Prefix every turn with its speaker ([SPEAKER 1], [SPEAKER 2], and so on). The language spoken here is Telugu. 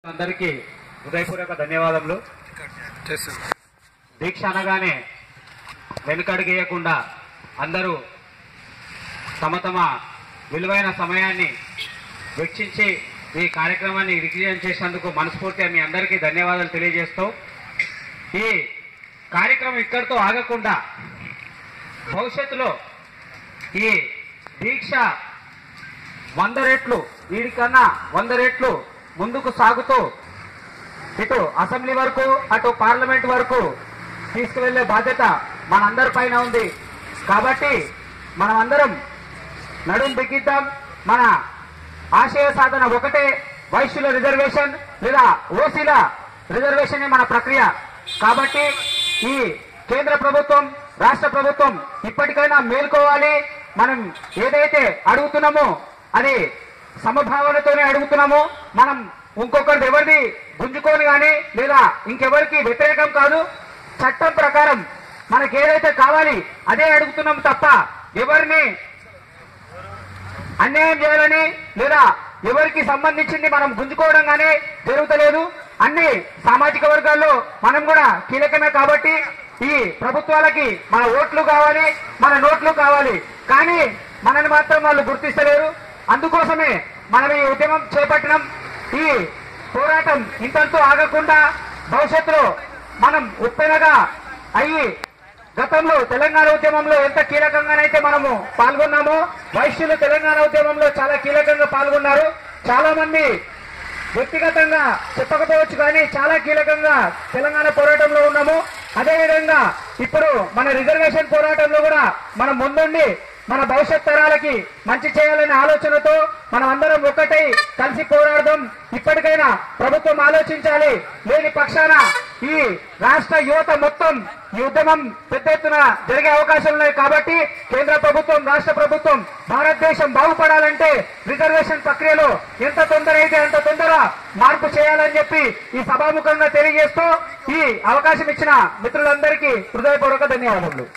[SPEAKER 1] అందరికీ హృదయపూర్వక ధన్యవాదములు. దీక్ష అనగానే వెనుకడుగేయకుండా అందరూ తమ తమ విలువైన సమయాన్ని వెచ్చించి ఈ కార్యక్రమాన్ని విజయం చేసినందుకు మనస్ఫూర్తిగా మీ అందరికీ ధన్యవాదాలు తెలియజేస్తూ, ఈ కార్యక్రమం ఇక్కడితో ఆగకుండా భవిష్యత్తులో ఈ దీక్ష 100 రెట్లు వీడికన్నా 100 రెట్లు ముందుకు సాగుతూ ఇటు అసెంబ్లీ వరకు అటు పార్లమెంట్ వరకు తీసుకువెళ్లే బాధ్యత మనందరిపైన ఉంది. కాబట్టి మనం అందరం నడుం బిగిద్దాం. మన ఆశయ సాధన ఒకటే, వైశ్యుల రిజర్వేషన్ లేదా ఓసీల రిజర్వేషన్ మన ప్రక్రియ. కాబట్టి ఈ కేంద్ర ప్రభుత్వం రాష్ట్ర ప్రభుత్వం ఇప్పటికైనా మేల్కోవాలి. మనం ఏదైతే అడుగుతున్నామో అది సమభావనతోనే అడుగుతున్నాము. మనం ఇంకొకరిది ఎవరిది గుంజుకొని కానీ లేదా ఇంకెవరికి వ్యతిరేకం కాదు. చట్టం ప్రకారం మనకి ఏదైతే కావాలి అదే అడుగుతున్నాం తప్ప ఎవరిని అన్యాయం చేయాలని లేదా ఎవరికి సంబంధించింది మనం గుంజుకోవడం కానీ జరుగుతలేదు. అన్ని సామాజిక వర్గాల్లో మనం కూడా కీలకమే. కాబట్టి ఈ ప్రభుత్వాలకి మన ఓట్లు కావాలి, మన నోట్లు కావాలి, కానీ మనని మాత్రం వాళ్ళు గుర్తిస్తలేరు. అందుకోసమే మనం ఈ ఉద్యమం చేపట్టినాం. ఈ పోరాటం ఇంతటితో ఆగకుండా భవిష్యత్తులో మనం ఉప్పెనగా అయ్యి గతంలో తెలంగాణ ఉద్యమంలో ఎంత కీలకంగానైతే మనము పాల్గొన్నామో, వైశ్యులు తెలంగాణ ఉద్యమంలో చాలా కీలకంగా పాల్గొన్నారు. చాలా మంది వ్యక్తిగతంగా చెప్పకపోవచ్చు కానీ చాలా కీలకంగా తెలంగాణ పోరాటంలో ఉన్నాము. అదేవిధంగా ఇప్పుడు మన రిజర్వేషన్ పోరాటంలో కూడా మనం ముందుండి మన భవిష్యత్ తరాలకి మంచి చేయాలనే ఆలోచనతో మనం అందరం ఒక్కటై కలిసి పోరాడదాం. ఇప్పటికైనా ప్రభుత్వం ఆలోచించాలి. లేని పక్షాన ఈ రాష్ట్ర యువత మొత్తం ఈ ఉద్యమం పెద్ద ఎత్తున జరిగే అవకాశాలు ఉన్నాయి. కాబట్టి కేంద్ర ప్రభుత్వం రాష్ట్ర ప్రభుత్వం భారతదేశం బాగుపడాలంటే రిజర్వేషన్ ప్రక్రియలో ఎంత తొందర అయితే అంత తొందర మార్పు చేయాలని చెప్పి ఈ సభాముఖంగా తెలియజేస్తూ ఈ అవకాశం ఇచ్చిన మిత్రులందరికీ హృదయపూర్వక ధన్యవాదాలు.